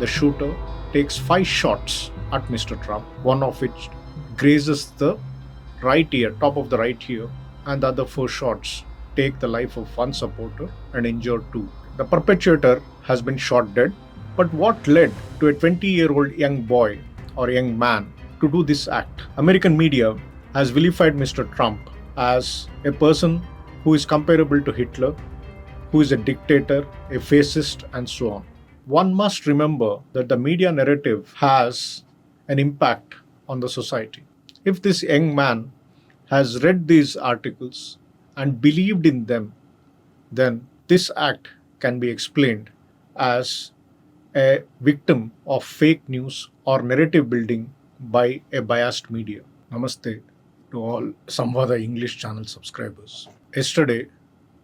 The shooter takes 5 shots at Mr. Trump, one of which grazes the right ear, top of the right ear, and the other 4 shots take the life of one supporter and injure 2. The perpetrator has been shot dead. But what led to a 20-year-old young boy or young man to do this act? American media has vilified Mr. Trump as a person who is comparable to Hitler, who is a dictator, a fascist, and so on. One must remember that the media narrative has an impact on the society. If this young man has read these articles and believed in them, then this act can be explained as a victim of fake news or narrative building by a biased media. Namaste to all Samvada English channel subscribers. Yesterday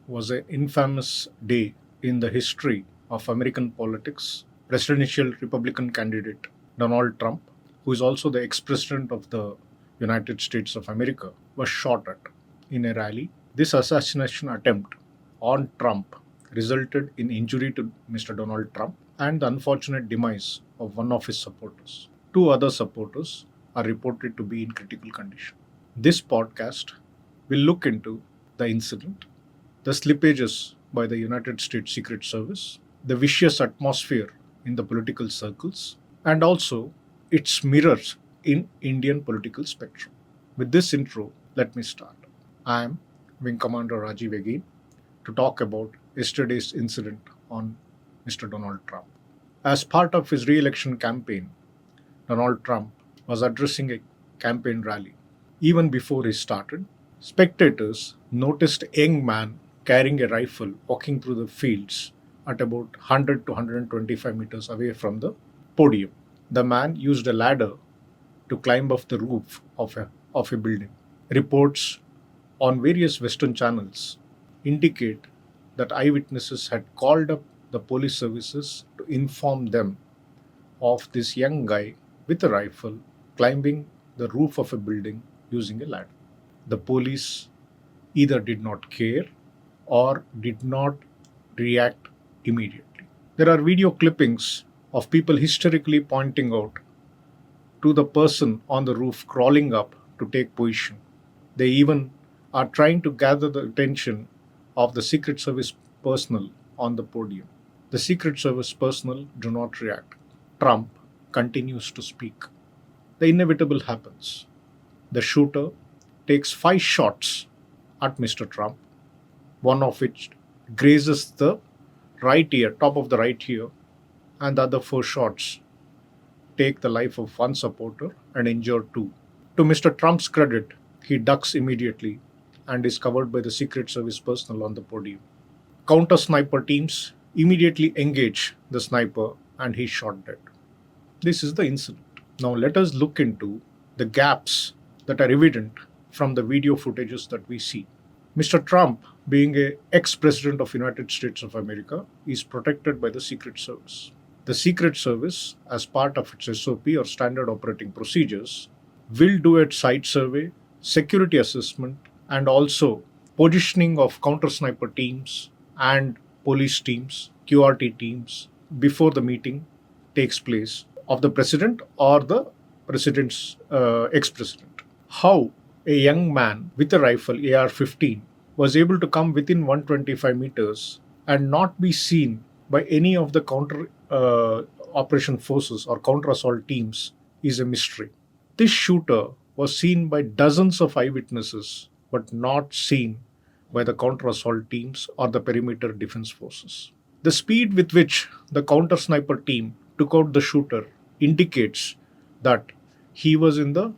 was an infamous day in the history of American politics. Presidential Republican candidate Donald Trump, who is also the ex-president of the United States of America, was shot at in a rally. This assassination attempt on Trump resulted in injury to Mr. Donald Trump and the unfortunate demise of one of his supporters. 2 other supporters are reported to be in critical condition. This podcast will look into the incident, the slippages by the United States Secret Service, the vicious atmosphere in the political circles, and also its mirrors in Indian political spectrum. With this intro, let me start. I am Wing Commander Rajeev again to talk about yesterday's incident on Mr. Donald Trump. As part of his re-election campaign, Donald Trump was addressing a campaign rally. Even before he started, spectators noticed a young man carrying a rifle walking through the fields at about 100 to 125 meters away from the podium. The man used a ladder to climb off the roof of a building. Reports on various Western channels indicate that eyewitnesses had called up the police services to inform them of this young guy with a rifle climbing the roof of a building using a ladder. The police either did not care or did not react immediately. There are video clippings of people hysterically pointing out to the person on the roof crawling up to take position. They even are trying to gather the attention of the Secret Service personnel on the podium. The Secret Service personnel do not react. Trump continues to speak. The inevitable happens. The shooter takes 5 shots at Mr. Trump, one of which grazes the right ear, top of the right ear, and the other 4 shots take the life of one supporter and injure 2. To Mr. Trump's credit, he ducks immediately and is covered by the Secret Service personnel on the podium. Counter sniper teams immediately engage the sniper and he's shot dead. This is the incident. Now let us look into the gaps that are evident from the video footages that we see. Mr. Trump, being an ex-president of United States of America, is protected by the Secret Service. The Secret Service, as part of its SOP or standard operating procedures, will do a site survey, security assessment, and also positioning of counter sniper teams and police teams, QRT teams, before the meeting takes place of the president or the president's ex-president. How a young man with a rifle, AR-15, was able to come within 125 meters and not be seen by any of the counter operation forces or counter assault teams is a mystery. This shooter was seen by dozens of eyewitnesses but not seen by the counter assault teams or the perimeter defense forces. The speed with which the counter sniper team took out the shooter indicates that he was in the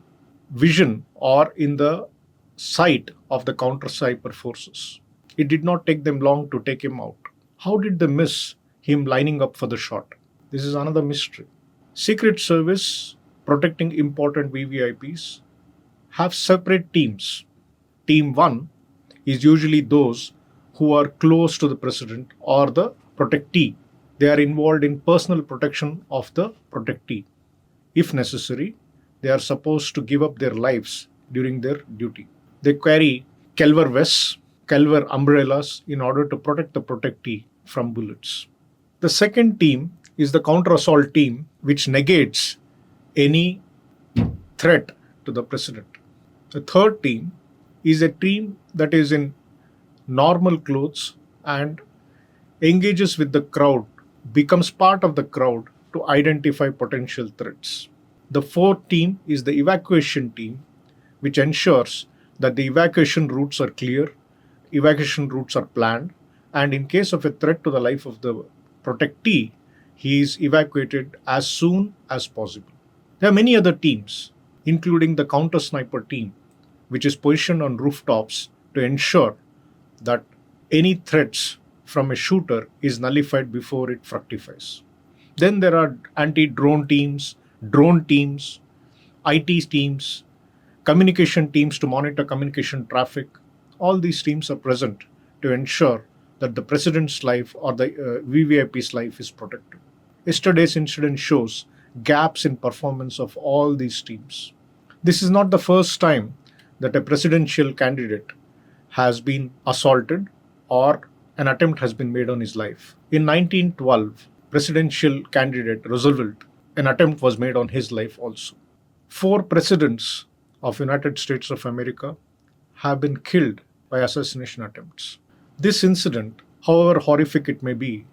vision or in the sight of the counter sniper forces. It did not take them long to take him out. How did they miss him lining up for the shot? This is another mystery. Secret Service protecting important VVIPs have separate teams. Team 1 is usually those who are close to the president or the protectee. They are involved in personal protection of the protectee. If necessary, they are supposed to give up their lives during their duty. They carry Kelver vests, Kelver umbrellas in order to protect the protectee from bullets. The second team is the counter assault team, which negates any threat to the president. The third team is a team that is in normal clothes and engages with the crowd, becomes part of the crowd to identify potential threats. The fourth team is the evacuation team, which ensures that the evacuation routes are clear, evacuation routes are planned, and in case of a threat to the life of the protectee, he is evacuated as soon as possible. There are many other teams, including the counter sniper team, which is positioned on rooftops to ensure that any threats from a shooter is nullified before it fructifies. Then there are anti drone teams, IT teams, communication teams to monitor communication traffic. All these teams are present to ensure that the president's life or the VVIP's life is protected. Yesterday's incident shows gaps in performance of all these teams. This is not the first time that a presidential candidate has been assaulted or an attempt has been made on his life. In 1912, presidential candidate Roosevelt, an attempt was made on his life also. 4 presidents of United States of America have been killed by assassination attempts. This incident, however horrific it may be,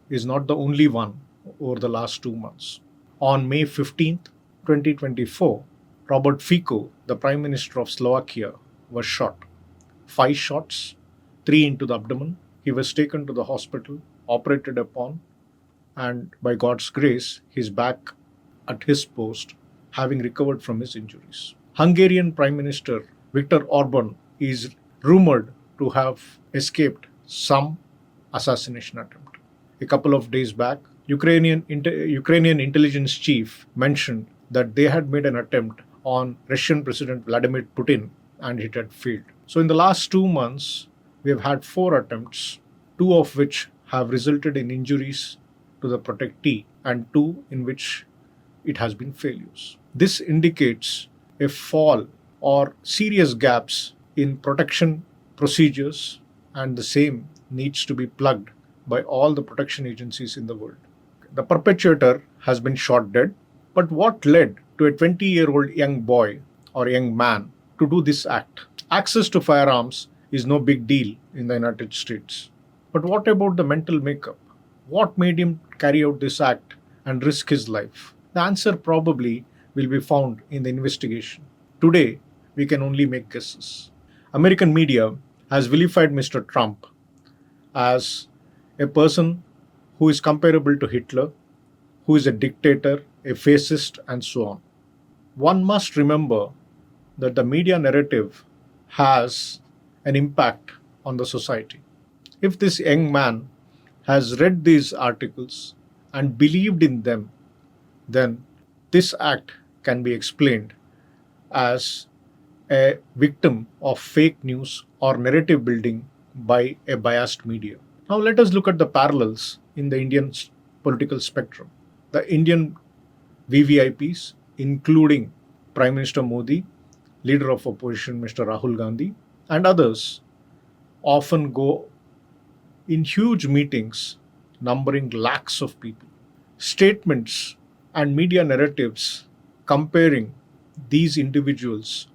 is not the only one over the last 2 months. On May 15th, 2024, Robert Fico, the Prime Minister of Slovakia, was shot. 5 shots, 3 into the abdomen. He was taken to the hospital, operated upon, and by God's grace, he's back at his post, having recovered from his injuries. Hungarian Prime Minister Viktor Orban is rumored to have escaped some assassination attempt. A couple of days back, Ukrainian intelligence chief mentioned that they had made an attempt on Russian President Vladimir Putin and it had failed. So in the last 2 months, we have had 4 attempts, 2 of which have resulted in injuries to the protectee and 2 in which it has been failures. This indicates a fall or serious gaps in protection procedures, and the same needs to be plugged by all the protection agencies in the world. The perpetrator has been shot dead, but what led to a 20-year-old young boy or young man to do this act? Access to firearms is no big deal in the United States. But what about the mental makeup? What made him carry out this act and risk his life? The answer probably will be found in the investigation. Today, we can only make guesses. American media has vilified Mr. Trump as a person who is comparable to Hitler, who is a dictator, a fascist, and so on. One must remember that the media narrative has an impact on the society. If this young man has read these articles and believed in them, then this act can be explained as a victim of fake news or narrative building by a biased media. Now, let us look at the parallels in the Indian political spectrum. The Indian VVIPs, including Prime Minister Modi, leader of opposition Mr. Rahul Gandhi, and others, often go in huge meetings numbering lakhs of people. Statements and media narratives comparing these individuals,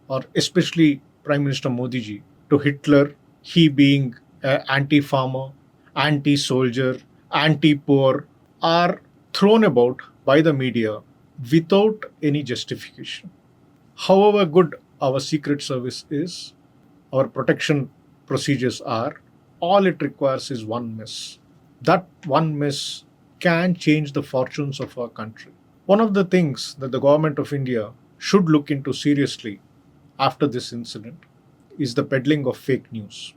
or especially Prime Minister Modi ji, to Hitler, he being an anti-farmer, anti-soldier, anti-poor, are thrown about by the media without any justification. However good our secret service is, our protection procedures are, all it requires is one miss. That one miss can change the fortunes of our country. One of the things that the government of India should look into seriously after this incident is the peddling of fake news.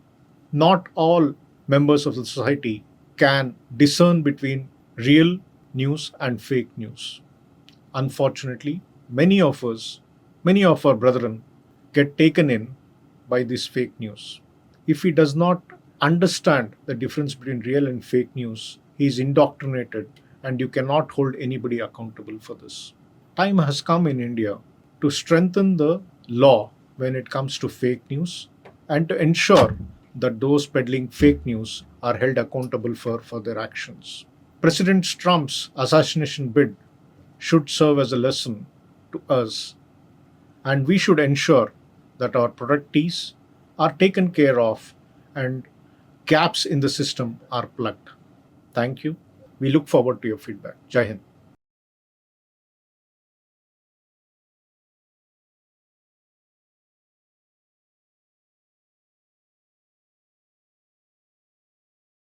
Not all members of the society can discern between real news and fake news. Unfortunately, many of our brethren get taken in by this fake news. If he does not understand the difference between real and fake news, he is indoctrinated and you cannot hold anybody accountable for this. Time has come in India to strengthen the law when it comes to fake news and to ensure that those peddling fake news are held accountable for their actions. President Trump's assassination bid should serve as a lesson to us, and we should ensure that our protectees are taken care of and gaps in the system are plugged. Thank you. We look forward to your feedback. Jai Hind.